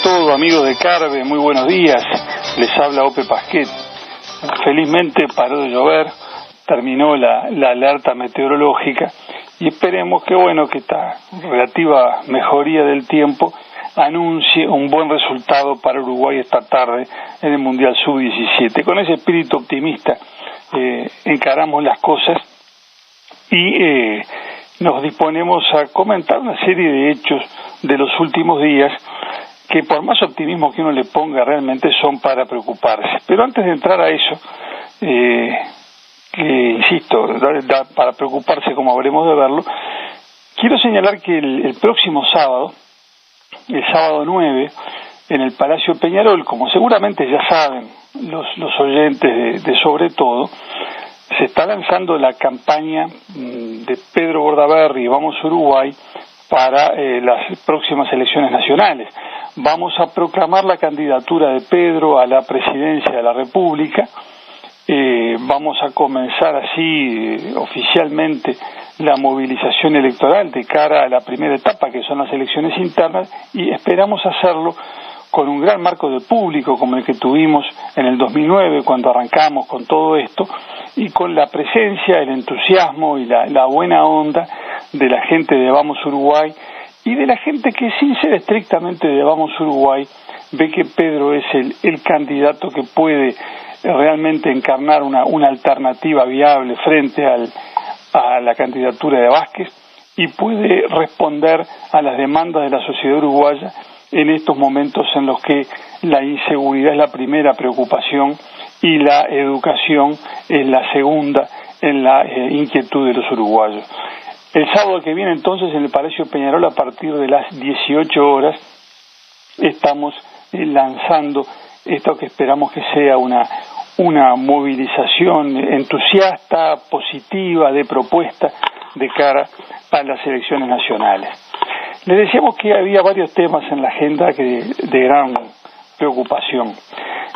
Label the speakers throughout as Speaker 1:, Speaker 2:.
Speaker 1: todo, amigos de Carve, muy buenos días. Les habla Ope Pasquet. Felizmente paró de llover, terminó la alerta meteorológica y esperemos que esta relativa mejoría del tiempo anuncie un buen resultado para Uruguay esta tarde en el Mundial Sub-17. Con ese espíritu optimista encaramos las cosas y nos disponemos a comentar una serie de hechos de los últimos días que, por más optimismo que uno le ponga, realmente son para preocuparse. Pero antes de entrar a eso, que insisto, para preocuparse como habremos de verlo, quiero señalar que el próximo sábado, el sábado 9, en el Palacio Peñarol, como seguramente ya saben los oyentes de Sobre Todo, se está lanzando la campaña de Pedro Bordaberry y Vamos Uruguay para las próximas elecciones nacionales. Vamos a proclamar la candidatura de Pedro a la presidencia de la República. Vamos a comenzar así oficialmente la movilización electoral de cara a la primera etapa, que son las elecciones internas, y esperamos hacerlo con un gran marco de público como el que tuvimos en el 2009 cuando arrancamos con todo esto, y con la presencia, el entusiasmo y la buena onda de la gente de Vamos Uruguay y de la gente que, sin ser estrictamente de Vamos Uruguay, ve que Pedro es el candidato que puede realmente encarnar una alternativa viable frente a la candidatura de Vázquez y puede responder a las demandas de la sociedad uruguaya en estos momentos en los que la inseguridad es la primera preocupación y la educación es la segunda en la inquietud de los uruguayos. El sábado que viene, entonces, en el Palacio Peñarol, a partir de las 18 horas, estamos lanzando esto que esperamos que sea una movilización entusiasta, positiva, de propuesta de cara a las elecciones nacionales. Les decíamos que había varios temas en la agenda de gran preocupación.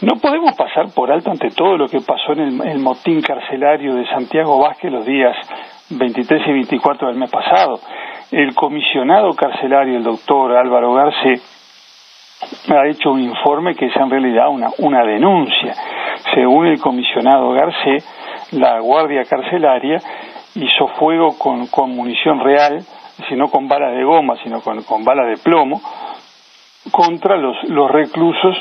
Speaker 1: No podemos pasar por alto ante todo lo que pasó en el motín carcelario de Santiago Vázquez los días 23 y 24 del mes pasado. El comisionado carcelario, el doctor Álvaro Garcé, ha hecho un informe que es en realidad una denuncia. Según el comisionado Garcé, la guardia carcelaria hizo fuego con munición real, no con balas de goma, sino con balas de plomo, contra los reclusos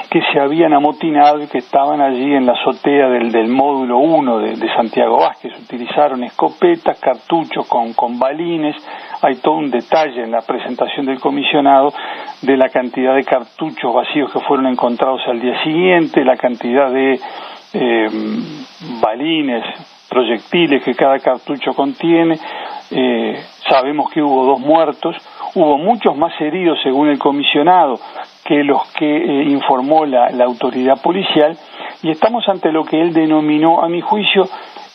Speaker 1: que se habían amotinado y que estaban allí en la azotea del módulo 1 de Santiago Vázquez. Utilizaron escopetas, cartuchos con balines. Hay todo un detalle en la presentación del comisionado de la cantidad de cartuchos vacíos que fueron encontrados al día siguiente, la cantidad de balines, proyectiles que cada cartucho contiene. Sabemos que hubo 2 muertos, hubo muchos más heridos según el comisionado que los que informó la autoridad policial, y estamos ante lo que él denominó, a mi juicio,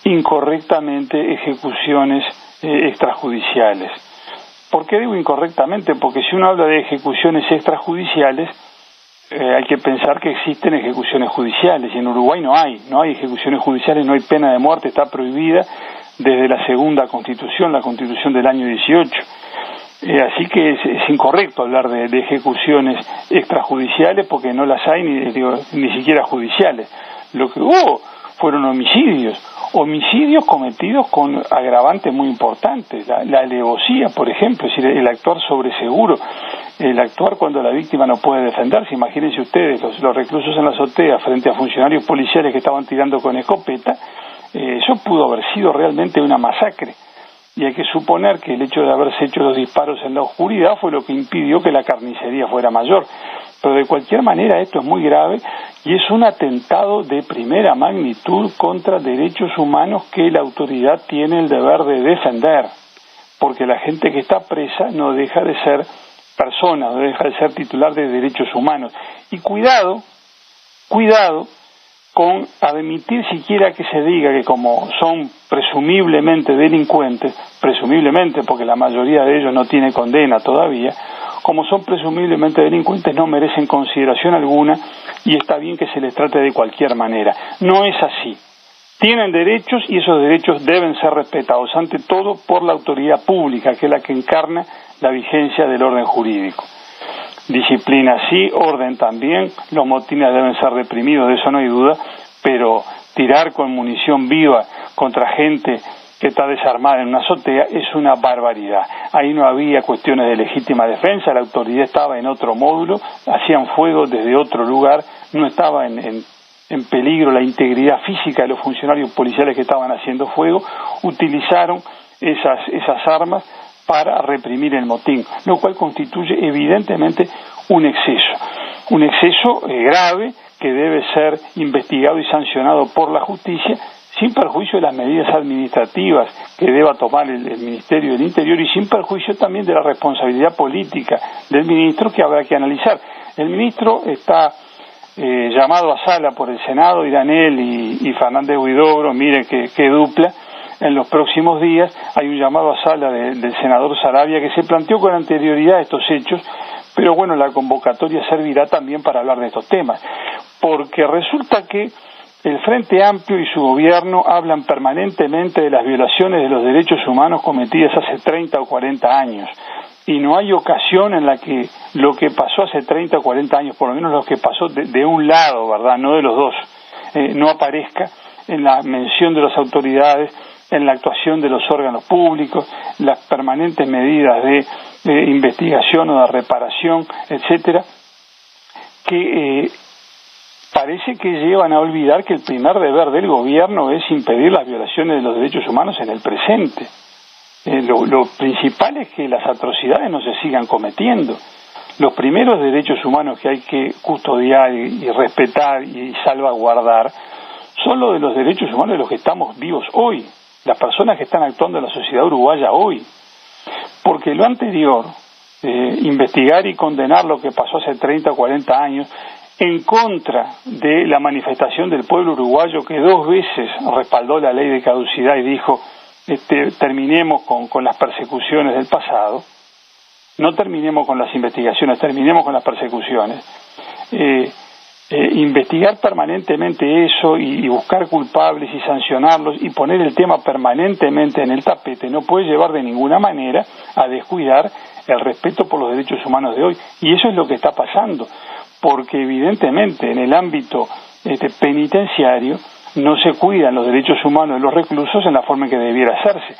Speaker 1: incorrectamente ejecuciones extrajudiciales. ¿Por qué digo incorrectamente? Porque si uno habla de ejecuciones extrajudiciales, hay que pensar que existen ejecuciones judiciales, y en Uruguay no hay ejecuciones judiciales, no hay pena de muerte, está prohibida desde la segunda Constitución, la Constitución del año 18. Así que es incorrecto hablar de ejecuciones extrajudiciales porque no las hay ni siquiera judiciales. Lo que hubo fueron homicidios cometidos con agravantes muy importantes, la alevosía, por ejemplo, es decir, el actuar sobre seguro, el actuar cuando la víctima no puede defenderse. Imagínense ustedes, los reclusos en la azotea frente a funcionarios policiales que estaban tirando con escopeta. Eso pudo haber sido realmente una masacre, y hay que suponer que el hecho de haberse hecho los disparos en la oscuridad fue lo que impidió que la carnicería fuera mayor. Pero de cualquier manera esto es muy grave y es un atentado de primera magnitud contra derechos humanos que la autoridad tiene el deber de defender, porque la gente que está presa no deja de ser persona, no deja de ser titular de derechos humanos. Y cuidado con admitir siquiera que se diga que como son presumiblemente delincuentes, presumiblemente porque la mayoría de ellos no tiene condena todavía, como son presumiblemente delincuentes no merecen consideración alguna y está bien que se les trate de cualquier manera. No es así. Tienen derechos y esos derechos deben ser respetados, ante todo por la autoridad pública, que es la que encarna la vigencia del orden jurídico. disciplina sí, orden también, los motines deben ser reprimidos, de eso no hay duda, pero tirar con munición viva contra gente que está desarmada en una azotea es una barbaridad. Ahí no había cuestiones de legítima defensa, la autoridad estaba en otro módulo, hacían fuego desde otro lugar, no estaba en peligro la integridad física de los funcionarios policiales que estaban haciendo fuego, utilizaron esas armas para reprimir el motín, lo cual constituye evidentemente un exceso grave que debe ser investigado y sancionado por la justicia, sin perjuicio de las medidas administrativas que deba tomar el Ministerio del Interior y sin perjuicio también de la responsabilidad política del ministro que habrá que analizar. El ministro está llamado a sala por el Senado, irán él y Fernández Huidobro, mire qué dupla. En los próximos días hay un llamado a sala del senador Saravia que se planteó con anterioridad estos hechos, pero bueno, la convocatoria servirá también para hablar de estos temas, porque resulta que el Frente Amplio y su gobierno hablan permanentemente de las violaciones de los derechos humanos cometidas hace 30 o 40 años, y no hay ocasión en la que lo que pasó hace 30 o 40 años, por lo menos lo que pasó de un lado, ¿verdad?, no de los dos, no aparezca en la mención de las autoridades, en la actuación de los órganos públicos, las permanentes medidas de investigación o de reparación, etcétera, que parece que llevan a olvidar que el primer deber del gobierno es impedir las violaciones de los derechos humanos en el presente. Lo principal es que las atrocidades no se sigan cometiendo. Los primeros derechos humanos que hay que custodiar y respetar y salvaguardar son los de los derechos humanos de los que estamos vivos hoy, las personas que están actuando en la sociedad uruguaya hoy. Porque lo anterior, investigar y condenar lo que pasó hace 30 o 40 años, en contra de la manifestación del pueblo uruguayo que 2 veces respaldó la ley de caducidad y dijo terminemos con las persecuciones del pasado, no terminemos con las investigaciones, terminemos con las persecuciones. Investigar permanentemente eso y buscar culpables y sancionarlos y poner el tema permanentemente en el tapete no puede llevar de ninguna manera a descuidar el respeto por los derechos humanos de hoy, y eso es lo que está pasando, porque evidentemente en el ámbito penitenciario no se cuidan los derechos humanos de los reclusos en la forma en que debiera hacerse.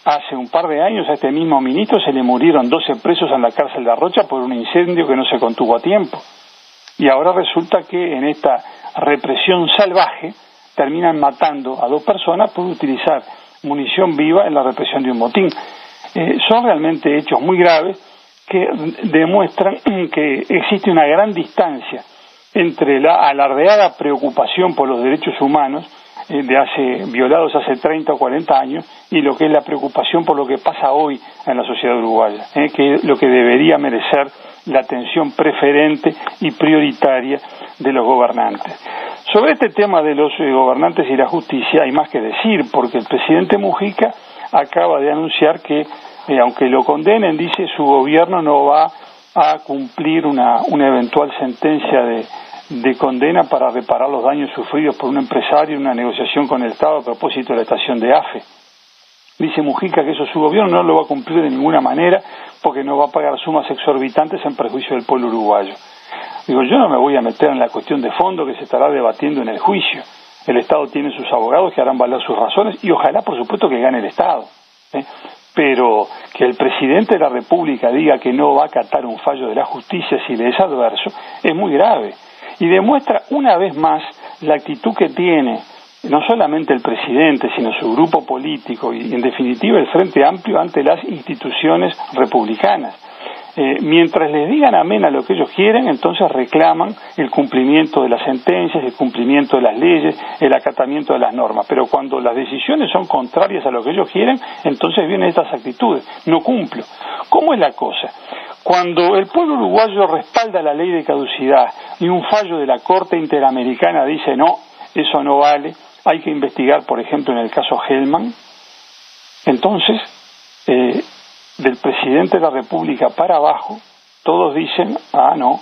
Speaker 1: Hace un par de años a este mismo ministro se le murieron 12 presos en la cárcel de Arrocha por un incendio que no se contuvo a tiempo. Y ahora resulta que en esta represión salvaje terminan matando a 2 personas por utilizar munición viva en la represión de un motín. Son realmente hechos muy graves que demuestran que existe una gran distancia entre la alardeada preocupación por los derechos humanos violados hace 30 o 40 años y lo que es la preocupación por lo que pasa hoy en la sociedad uruguaya, que es lo que debería merecer la atención preferente y prioritaria de los gobernantes. Sobre este tema de los gobernantes y la justicia hay más que decir, porque el presidente Mujica acaba de anunciar que, aunque lo condenen, dice, su gobierno no va a cumplir una eventual sentencia de condena para reparar los daños sufridos por un empresario en una negociación con el Estado a propósito de la estación de AFE. Dice Mujica que eso su gobierno no lo va a cumplir de ninguna manera porque no va a pagar sumas exorbitantes en perjuicio del pueblo uruguayo. Digo, yo no me voy a meter en la cuestión de fondo que se estará debatiendo en el juicio. El Estado tiene sus abogados que harán valer sus razones y ojalá, por supuesto, que gane el Estado. Pero que el presidente de la República diga que no va a acatar un fallo de la justicia si le es adverso es muy grave y demuestra una vez más la actitud que tiene no solamente el presidente, sino su grupo político y, en definitiva, el Frente Amplio ante las instituciones republicanas. Mientras les digan amén a lo que ellos quieren, entonces reclaman el cumplimiento de las sentencias, el cumplimiento de las leyes, el acatamiento de las normas. Pero cuando las decisiones son contrarias a lo que ellos quieren, entonces vienen estas actitudes. No cumplo. ¿Cómo es la cosa? Cuando el pueblo uruguayo respalda la ley de caducidad y un fallo de la Corte Interamericana dice no, eso no vale, hay que investigar, por ejemplo, en el caso Hellman, entonces, del presidente de la República para abajo, todos dicen, no,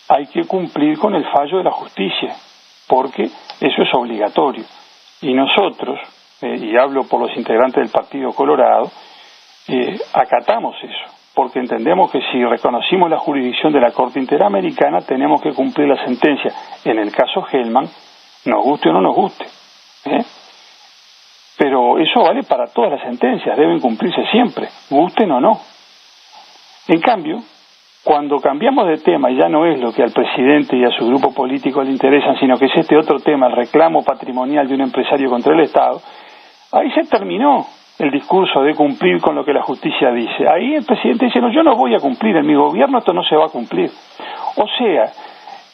Speaker 1: hay que cumplir con el fallo de la justicia, porque eso es obligatorio. Y nosotros, y hablo por los integrantes del Partido Colorado, acatamos eso. porque entendemos que si reconocimos la jurisdicción de la Corte Interamericana, tenemos que cumplir la sentencia. En el caso Hellman, nos guste o no nos guste, pero eso vale para todas las sentencias, deben cumplirse siempre, gusten o no. En cambio, cuando cambiamos de tema, ya no es lo que al presidente y a su grupo político le interesan, sino que es este otro tema, el reclamo patrimonial de un empresario contra el Estado, ahí se terminó el discurso de cumplir con lo que la justicia dice. Ahí el presidente dice, no, yo no voy a cumplir, en mi gobierno esto no se va a cumplir. O sea,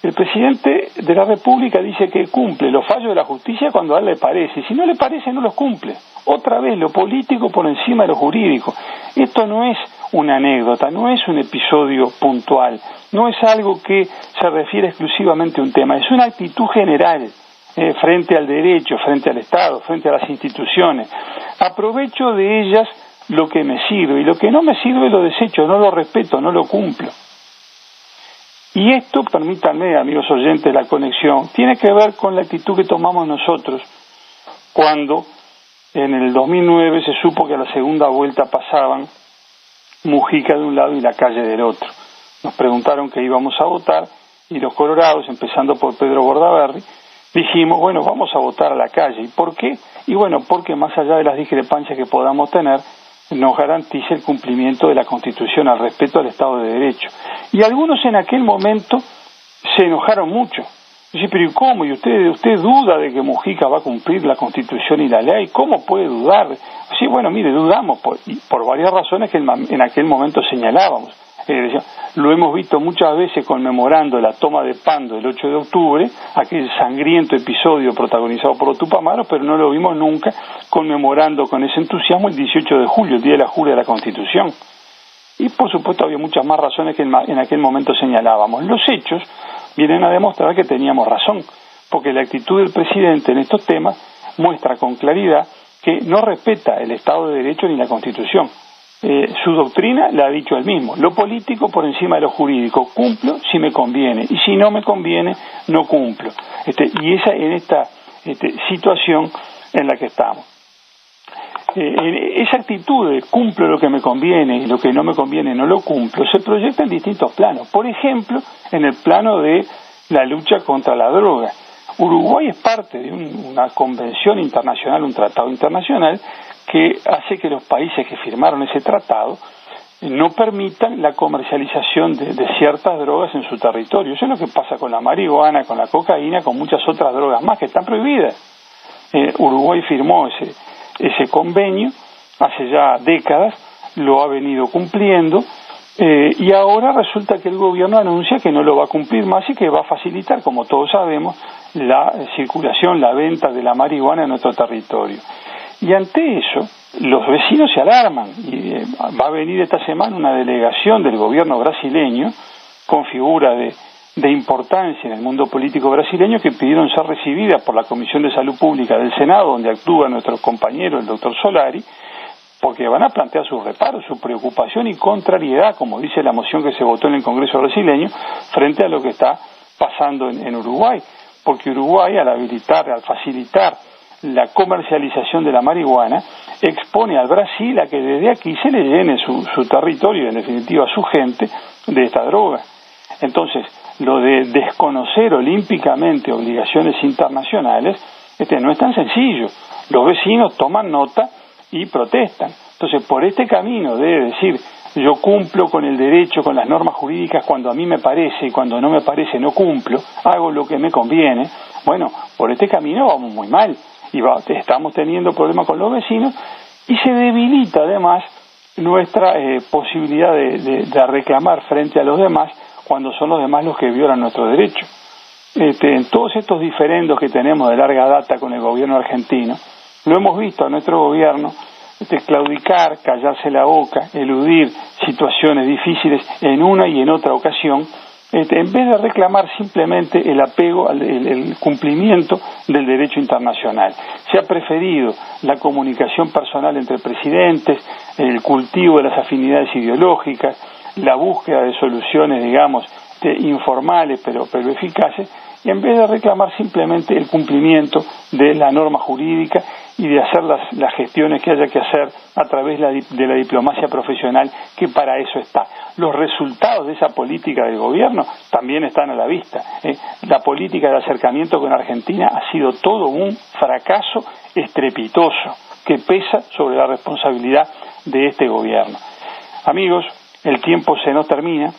Speaker 1: el presidente de la República dice que cumple los fallos de la justicia cuando a él le parece, y si no le parece no los cumple. Otra vez, lo político por encima de lo jurídico. Esto no es una anécdota, no es un episodio puntual, no es algo que se refiere exclusivamente a un tema, es una actitud general frente al derecho, frente al Estado, frente a las instituciones. Aprovecho de ellas lo que me sirve, y lo que no me sirve lo desecho, no lo respeto, no lo cumplo. Y esto, permítanme, amigos oyentes, la conexión, tiene que ver con la actitud que tomamos nosotros cuando en el 2009 se supo que a la segunda vuelta pasaban Mujica de un lado y la Calle del otro. Nos preguntaron qué íbamos a votar y los colorados, empezando por Pedro Bordaberry, dijimos, bueno, vamos a votar a la Calle. ¿Y por qué? Y bueno, porque más allá de las discrepancias que podamos tener, nos garantiza el cumplimiento de la Constitución, al respeto al Estado de Derecho. Y algunos en aquel momento se enojaron mucho. Dice, pero ¿y cómo? ¿Y usted duda de que Mujica va a cumplir la Constitución y la ley? ¿Cómo puede dudar? Sí, bueno, mire, dudamos por varias razones que en aquel momento señalábamos. Lo hemos visto muchas veces conmemorando la toma de Pando el 8 de octubre, aquel sangriento episodio protagonizado por Tupamaros, pero no lo vimos nunca conmemorando con ese entusiasmo el 18 de julio, el Día de la Jura de la Constitución. Y por supuesto había muchas más razones que en aquel momento señalábamos. Los hechos vienen a demostrar que teníamos razón, porque la actitud del presidente en estos temas muestra con claridad que no respeta el Estado de Derecho ni la Constitución. Su doctrina la ha dicho él mismo, lo político por encima de lo jurídico, cumplo si me conviene, y si no me conviene, no cumplo. Y esa en esta situación en la que estamos. Esa actitud de cumplo lo que me conviene y lo que no me conviene no lo cumplo, se proyecta en distintos planos. Por ejemplo, en el plano de la lucha contra la droga. Uruguay es parte de una convención internacional, un tratado internacional, que hace que los países que firmaron ese tratado no permitan la comercialización de ciertas drogas en su territorio. Eso es lo que pasa con la marihuana, con la cocaína, con muchas otras drogas más que están prohibidas. Uruguay firmó ese convenio hace ya décadas, lo ha venido cumpliendo, y ahora resulta que el gobierno anuncia que no lo va a cumplir más y que va a facilitar, como todos sabemos, la circulación, la venta de la marihuana en nuestro territorio. Y ante eso, los vecinos se alarman, y va a venir esta semana una delegación del gobierno brasileño, con figura de importancia en el mundo político brasileño, que pidieron ser recibidas por la Comisión de Salud Pública del Senado, donde actúa nuestro compañero, el doctor Solari, porque van a plantear sus reparos, su preocupación y contrariedad, como dice la moción que se votó en el Congreso brasileño, frente a lo que está pasando en Uruguay. Porque Uruguay, al facilitar la comercialización de la marihuana, expone al Brasil a que desde aquí se le llene su territorio y en definitiva su gente de esta droga. Entonces, lo de desconocer olímpicamente obligaciones internacionales no es tan sencillo. Los vecinos toman nota y protestan. Entonces, por este camino de decir yo cumplo con el derecho, con las normas jurídicas cuando a mí me parece y cuando no me parece no cumplo, hago lo que me conviene, bueno, por este camino vamos muy mal y estamos teniendo problemas con los vecinos y se debilita además nuestra posibilidad de reclamar frente a los demás cuando son los demás los que violan nuestro derecho. En todos estos diferendos que tenemos de larga data con el gobierno argentino, lo hemos visto a nuestro gobierno claudicar, callarse la boca, eludir situaciones difíciles en una y en otra ocasión, en vez de reclamar simplemente el apego, el cumplimiento del derecho internacional. Se ha preferido la comunicación personal entre presidentes, el cultivo de las afinidades ideológicas, la búsqueda de soluciones, digamos, informales pero eficaces, y en vez de reclamar simplemente el cumplimiento de la norma jurídica y de hacer las gestiones que haya que hacer a través de la diplomacia profesional, que para eso está. Los resultados de esa política del gobierno también están a la vista. La política de acercamiento con Argentina ha sido todo un fracaso estrepitoso que pesa sobre la responsabilidad de este gobierno. Amigos, el tiempo se nos termina,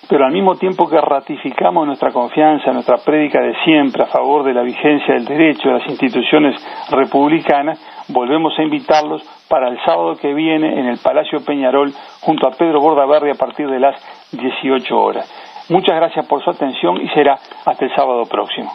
Speaker 1: pero al mismo tiempo que ratificamos nuestra confianza, nuestra prédica de siempre a favor de la vigencia del derecho de las instituciones republicanas, volvemos a invitarlos para el sábado que viene en el Palacio Peñarol junto a Pedro Bordaberry a partir de las 18 horas. Muchas gracias por su atención y será hasta el sábado próximo.